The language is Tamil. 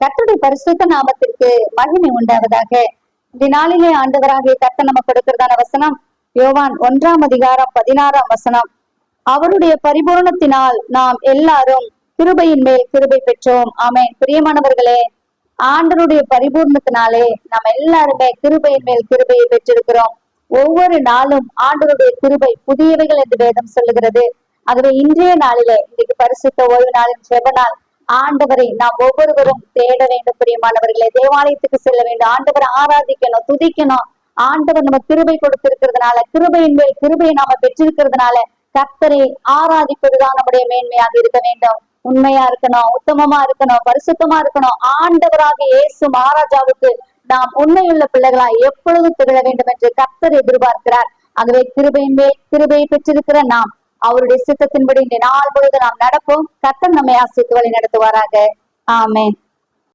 கர்த்தருடைய பரிசுத்த நாமத்திற்கு மகிமை உண்டாவதாக. இந்த நாளிலே ஆண்டவராகிய கர்த்தர் நமக்கு கொடுக்கிறதான வசனம் யோவான் 1:16 அவருடைய பரிபூரணத்தினால் நாம் எல்லாரும் கிருபையின் மேல் கிருபை பெற்றோம். ஆமென். பிரியமானவர்களே, ஆண்டவருடைய பரிபூர்ணத்தினாலே நாம் எல்லாருமே கிருபையின் மேல் கிருபையை பெற்றிருக்கிறோம். ஒவ்வொரு நாளும் ஆண்டவருடைய கிருபை புதியவைகள் என்று வேதம் சொல்லுகிறது. ஆகவே இன்றைய நாளிலே, இன்னைக்கு பரிசுத்த ஓய்வு நாளின் ஜெப நாள், ஆண்டவரை நாம் ஒவ்வொருவரும் தேட வேண்டும். பிரியமானவர்களே, தேவாலயத்துக்கு செல்ல வேண்டும், ஆண்டவரை ஆராதிக்கணும், துதிக்கணும். ஆண்டவர் நம்ம கிருபை கொடுத்திருக்கிறதுனால, கிருபையின் மேல் கிருபையை நாம பெற்றிருக்கிறதுனால கர்த்தரை ஆராதிப்பதுதான் நம்முடைய மேன்மையாக இருக்க வேண்டும். உண்மையா இருக்கணும், உத்தமமா இருக்கணும், பரிசுத்தமா இருக்கணும். ஆண்டவராக இயேசு மகாராஜாவுக்கு நாம் உண்மையுள்ள பிள்ளைகளாய் எப்பொழுதும் திகழ வேண்டும் என்று கர்த்தர் எதிர்பார்க்கிறார். ஆகவே கிருபையின் மேல் கிருபையை பெற்றிருக்கிற நாம் அவருடைய சித்தத்தின்படி இந்த நாள் பொழுது நாம் நடப்போம். கர்த்தர் நம்மை ஆசீர்வதித்து வழி நடத்துவாராக. ஆமென்.